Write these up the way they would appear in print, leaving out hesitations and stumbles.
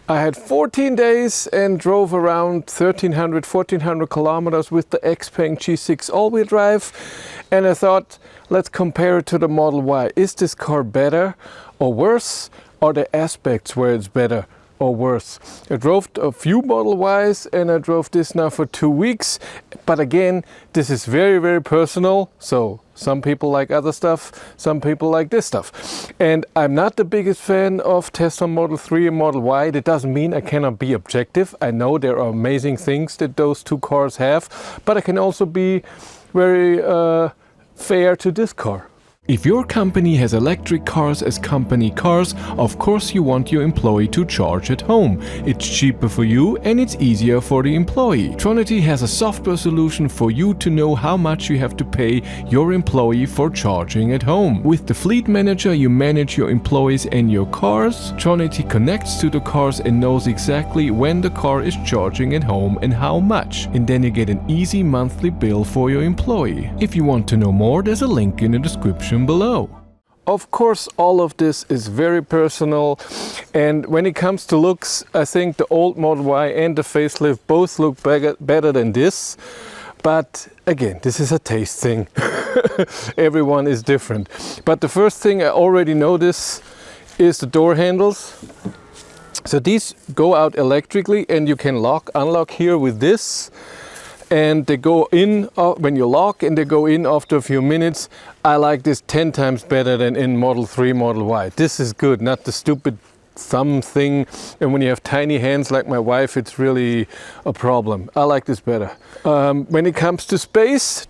I had 14 days and drove around 1400 kilometers with the XPeng G6 all-wheel drive, and I thought, let's compare it to the Model Y. Is this car better or worse? Are there aspects where it's better or worse? I drove a few Model Ys and I drove this now for 2 weeks, but again, this is very, very personal. So some people like other stuff, some people like this stuff. And I'm not the biggest fan of Tesla Model 3 and Model Y. That doesn't mean I cannot be objective. I know there are amazing things that those two cars have, but I can also be very fair to this car. If your company has electric cars as company cars, of course you want your employee to charge at home. It's cheaper for you and it's easier for the employee. Tronity has a software solution for you to know how much you have to pay your employee for charging at home. With the Fleet Manager you manage your employees and your cars. Tronity connects to the cars and knows exactly when the car is charging at home and how much. And then you get an easy monthly bill for your employee. If you want to know more, there's a link in the description below. Of course, all of this is very personal, and when it comes to looks, I think the old Model Y and the facelift both look better than this. But again, this is a taste thing. Everyone is different. But the first thing I already notice is the door handles. So these go out electrically and you can unlock here with this. And they go in when you lock, and they go in after a few minutes. I like this 10 times better than in Model 3, Model Y. This is good, not the stupid thumb thing. And when you have tiny hands like my wife, it's really a problem. I like this better. When it comes to space,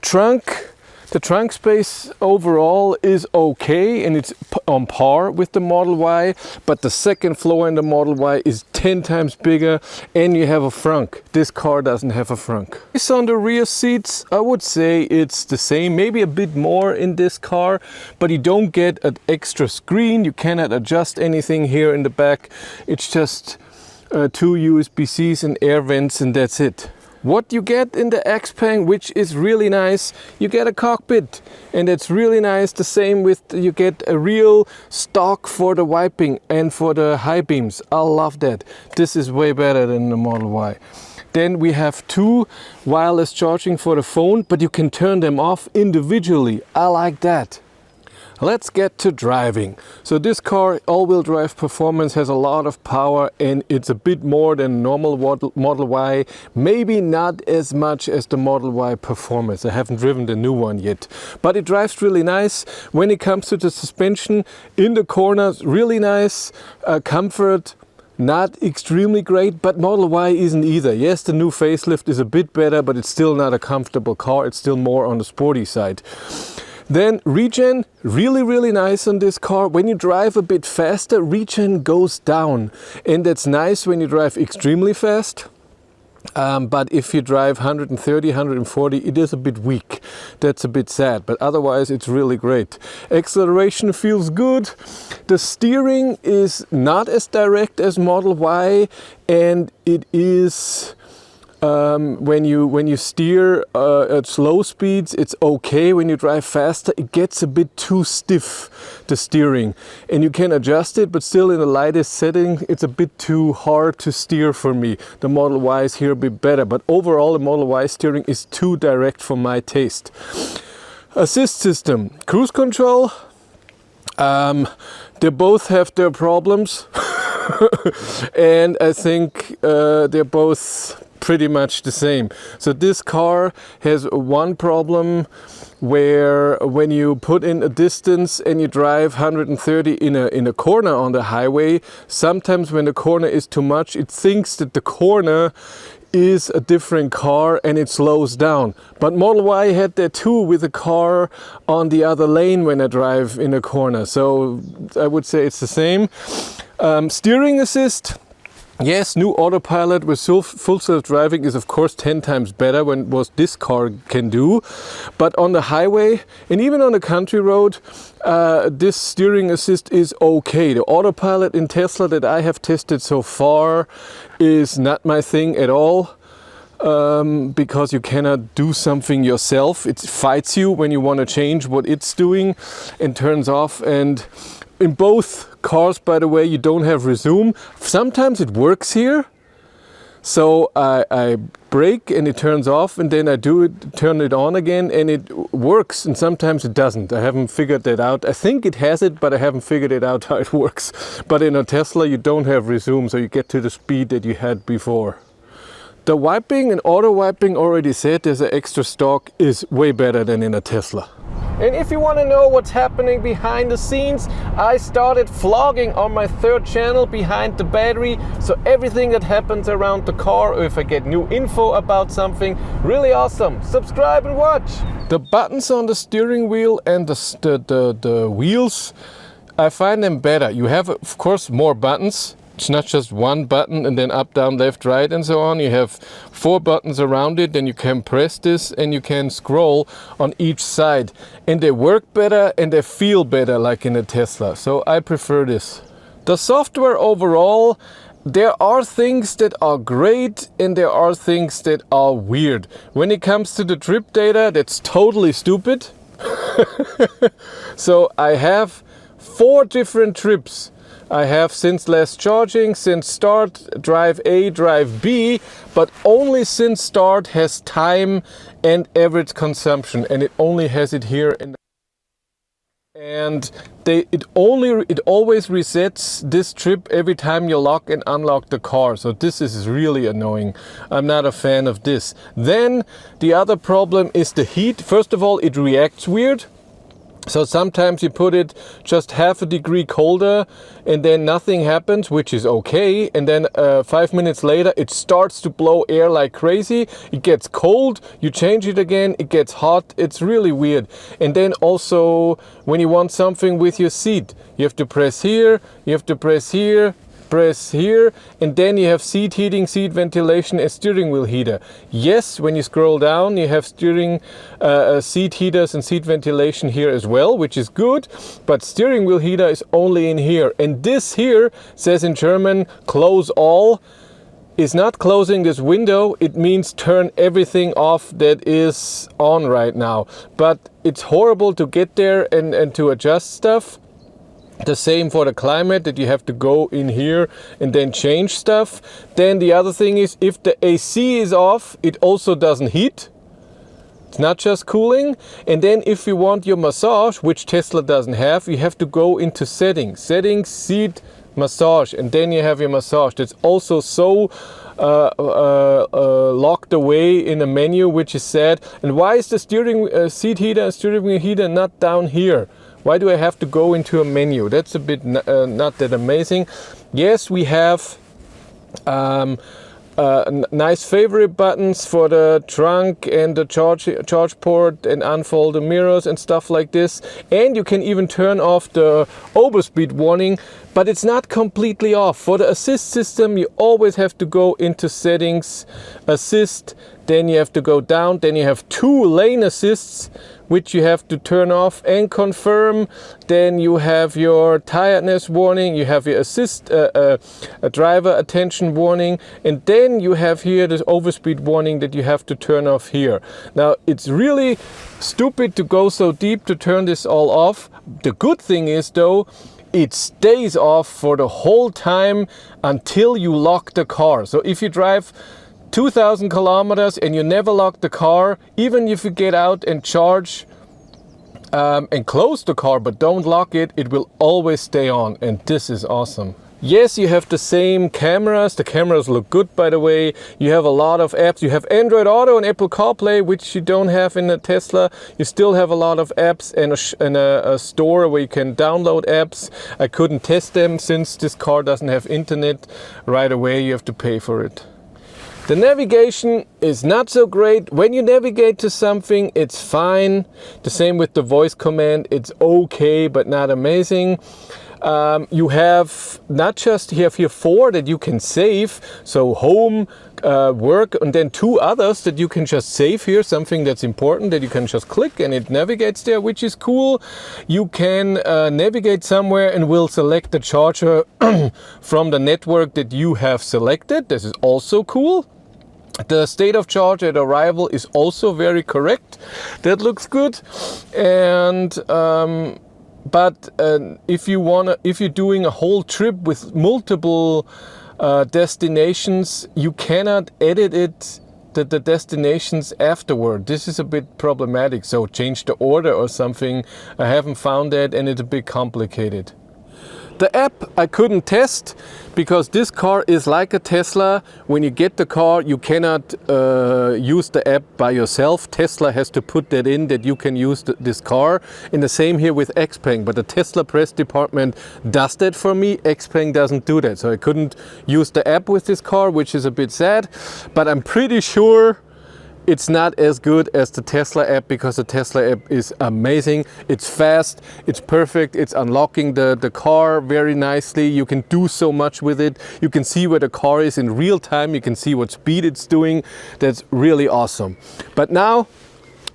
the trunk space overall is okay, and it's on par with the Model Y, but the second floor in the Model Y is 10 times bigger, and you have a frunk. This car doesn't have a frunk. This on the rear seats, I would say it's the same, maybe a bit more in this car, but you don't get an extra screen. You cannot adjust anything here in the back. It's just 2 USB-Cs and air vents, and that's it. What you get in the XPeng, which is really nice, you get a cockpit, and it's really nice. The same with, you get a real stock for the wiping and for the high beams. I love that. This is way better than the Model Y. Then we have 2 wireless charging for the phone, but you can turn them off individually. I like that. Let's get to driving. So this car, all-wheel drive performance, has a lot of power, and it's a bit more than normal Model Y. Maybe not as much as the Model Y performance. I haven't driven the new one yet, but it drives really nice. When it comes to the suspension in the corners, really nice. Comfort, not extremely great, but Model Y isn't either. Yes, the new facelift is a bit better, but it's still not a comfortable car. It's still more on the sporty side. Then regen, really nice on this car. When you drive a bit faster, regen goes down, and that's nice when you drive extremely fast. But if you drive 130, 140, it is a bit weak. That's a bit sad, but otherwise it's really great. Acceleration feels good. The steering is not as direct as Model Y, and it is when you steer at slow speeds, it's okay. When you drive faster, it gets a bit too stiff, the steering, and you can adjust it, but still in the lightest setting it's a bit too hard to steer for me. The Model Y is here a bit better, but overall the Model Y steering is too direct for my taste. Assist system, cruise control, they both have their problems. And I think they're both pretty much the same. So this car has one problem where when you put in a distance and you drive 130 in a corner on the highway, sometimes when the corner is too much, it thinks that the corner is a different car and it slows down. But Model Y had that too with a car on the other lane when I drive in a corner. So I would say it's the same. Steering assist. Yes, new autopilot with full self-driving is of course 10 times better than what this car can do. But on the highway and even on a country road, this steering assist is okay. The autopilot in Tesla that I have tested so far is not my thing at all. Because you cannot do something yourself. It fights you when you want to change what it's doing and turns off. And in both cars, by the way, you don't have resume. Sometimes it works here. So I brake and it turns off, and then I turn it on again, and it works, and sometimes it doesn't. I haven't figured that out. I think it has it, but I haven't figured it out how it works. But in a Tesla you don't have resume, so you get to the speed that you had before. The wiping and auto wiping, already said, there's an extra stock, is way better than in a Tesla. And if you want to know what's happening behind the scenes, I started vlogging on my third channel, Behind the Battery. So everything that happens around the car, or if I get new info about something, really awesome. Subscribe and watch. The buttons on the steering wheel and the wheels, I find them better. You have, of course, more buttons. It's not just one button and then up, down, left, right and so on. You have 4 buttons around it, and you can press this and you can scroll on each side. And they work better and they feel better like in a Tesla. So I prefer this. The software overall, there are things that are great and there are things that are weird. When it comes to the trip data, that's totally stupid. So I have 4 different trips. I have since last charging, since start, drive A, drive B, but only since start has time and average consumption, and it only has it here. And it always resets this trip every time you lock and unlock the car. So this is really annoying. I'm not a fan of this. Then the other problem is the heat. First of all, it reacts weird. So sometimes you put it just half a degree colder and then nothing happens, which is okay. And then 5 minutes later, it starts to blow air like crazy. It gets cold, you change it again, it gets hot. It's really weird. And then also when you want something with your seat, you have to press here, you have to press here, press here, and then you have seat heating, seat ventilation and steering wheel heater. Yes, when you scroll down you have steering seat heaters and seat ventilation here as well, which is good, but steering wheel heater is only in here. And this here says in German, close all, is not closing this window. It means turn everything off that is on right now. But it's horrible to get there and to adjust stuff. The same for the climate, that you have to go in here and then change stuff. Then the other thing is, if the AC is off, it also doesn't heat. It's not just cooling. And then if you want your massage, which Tesla doesn't have, you have to go into settings, seat, massage, and then you have your massage. That's also so locked away in a menu, which is sad. And why is the steering seat heater and steering wheel heater not down here? Why do I have to go into a menu? That's a bit not that amazing. Yes, we have nice favorite buttons for the trunk and the charge port, and unfold the mirrors and stuff like this. And you can even turn off the overspeed warning, but it's not completely off. For the assist system, you always have to go into settings, assist, then you have to go down, then you have 2 lane assists, which you have to turn off and confirm. Then you have your tiredness warning, you have your assist, a driver attention warning, and then you have here this overspeed warning that you have to turn off here. Now it's really stupid to go so deep to turn this all off. The good thing is though, it stays off for the whole time until you lock the car. So if you drive 2,000 kilometers and you never lock the car, even if you get out and charge and close the car but don't lock it, it will always stay on, and this is awesome. Yes, you have the same cameras. The cameras look good, by the way. You have a lot of apps. You have Android Auto and Apple CarPlay, which you don't have in a Tesla. You still have a lot of apps and a store where you can download apps. I couldn't test them since this car doesn't have internet right away. You have to pay for it. The navigation is not so great. When you navigate to something, it's fine. The same with the voice command. It's okay, but not amazing. You have not just, you have here 4 that you can save. So home, work, and then 2 others that you can just save here. Something that's important that you can just click and it navigates there, which is cool. You can navigate somewhere and will select the charger from the network that you have selected. This is also cool. The state of charge at arrival is also very correct. That looks good. And but if you're doing a whole trip with multiple destinations, you cannot edit it, the destinations afterward. This is a bit problematic, so change the order or something. I haven't found that, and it's a bit complicated. The app I couldn't test because this car is like a Tesla. When you get the car, you cannot use the app by yourself. Tesla has to put that in, that you can use this car. And the same here with XPeng, but the Tesla press department does that for me. XPeng doesn't do that, so I couldn't use the app with this car, which is a bit sad. But I'm pretty sure it's not as good as the Tesla app, because the Tesla app is amazing. It's fast, it's perfect, it's unlocking the car very nicely. You can do so much with it. You can see where the car is in real time. You can see what speed it's doing. That's really awesome. But now,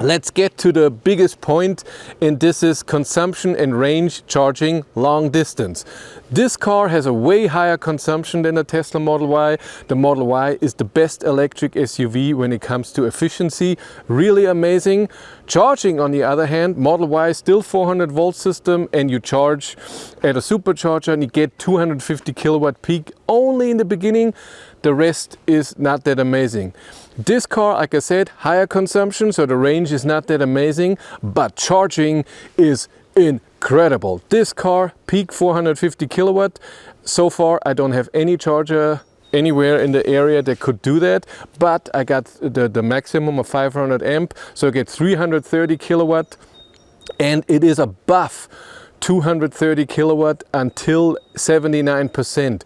let's get to the biggest point, and this is consumption and range charging long distance. This car has a way higher consumption than the Tesla Model Y. The Model Y is the best electric SUV when it comes to efficiency. Really amazing. Charging, on the other hand, Model Y is still 400 volt system, and you charge at a supercharger and you get 250 kilowatt peak only in the beginning. The rest is not that amazing. This car, like I said, higher consumption, so the range is not that amazing, but charging is incredible. This car, peak 450 kilowatt. So far, I don't have any charger anywhere in the area that could do that, but I got the maximum of 500 amp, so I get 330 kilowatt, and it is above 230 kilowatt until 79%.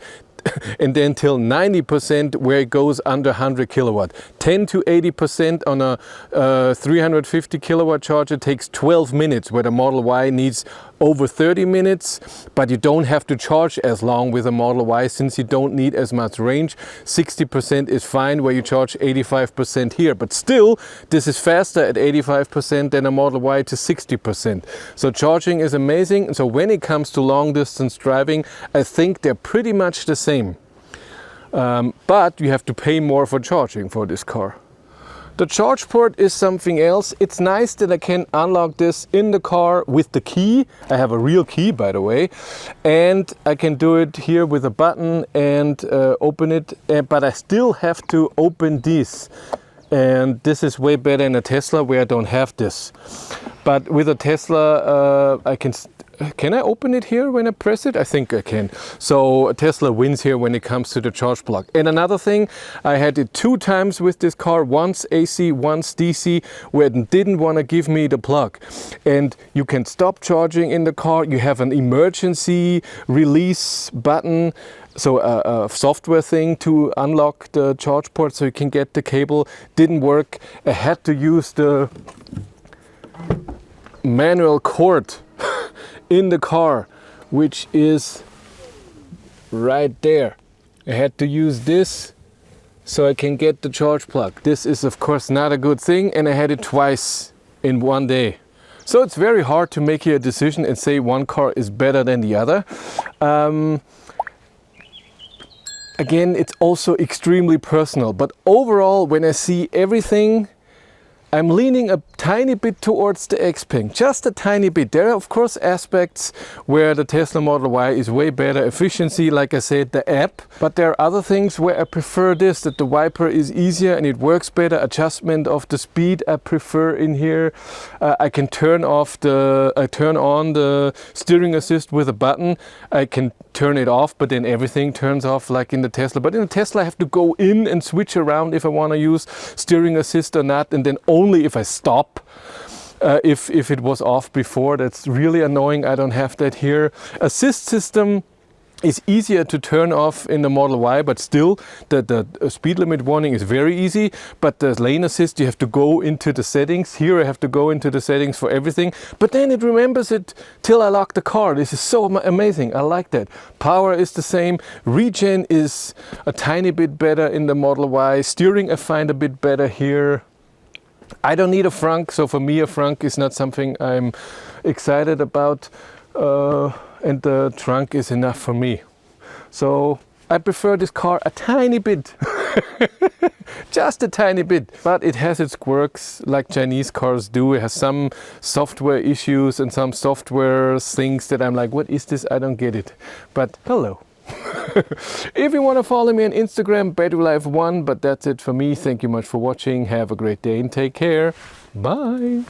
And then till 90% where it goes under 100 kilowatt. 10 to 80% on a 350 kilowatt charger takes 12 minutes, where the Model Y needs over 30 minutes, but you don't have to charge as long with a Model Y since you don't need as much range. 60% is fine where you charge 85% here, but still this is faster at 85% than a Model Y to 60%. So charging is amazing. So when it comes to long distance driving, I think they're pretty much the same. But you have to pay more for charging for this car. The charge port is something else. It's nice that I can unlock this in the car with the key. I have a real key, by the way, and I can do it here with a button and open it, but I still have to open this. And this is way better in a Tesla where I don't have this. But with a Tesla, can I open it here when I press it? I think I can. So Tesla wins here when it comes to the charge plug. And another thing, I had it 2 times with this car, once AC, once DC, where it didn't want to give me the plug. And you can stop charging in the car. You have an emergency release button. So a software thing to unlock the charge port so you can get the cable. Didn't work. I had to use the manual cord in the car, which is right there. I had to use this so I can get the charge plug. This is of course not a good thing, and I had it twice in one day. So it's very hard to make here a decision and say one car is better than the other. Again, it's also extremely personal, but overall, when I see everything, I'm leaning a tiny bit towards the XPeng, just a tiny bit. There are of course aspects where the Tesla Model Y is way better efficiency, like I said, the app, but there are other things where I prefer this, that the wiper is easier and it works better. Adjustment of the speed I prefer in here. I can turn on the steering assist with a button. I can turn it off, but then everything turns off like in the Tesla. But in the Tesla I have to go in and switch around if I want to use steering assist or not, and then only if I stop. If it was off before, that's really annoying. I don't have that here. Assist system is easier to turn off in the Model Y, but still the speed limit warning is very easy. But the lane assist, you have to go into the settings. Here I have to go into the settings for everything, but then it remembers it till I lock the car. This is so amazing. I like that. Power is the same. Regen is a tiny bit better in the Model Y. Steering I find a bit better here. I don't need a frunk, so for me a frunk is not something I'm excited about, and the trunk is enough for me. So I prefer this car a tiny bit Just a tiny bit, but it has its quirks like Chinese cars do. It has some software issues and some software things that I'm like, what is this? I don't get it. But hello. If you want to follow me on Instagram, BatteryLife1, but that's it for me. Thank you much for watching. Have a great day and take care. Bye.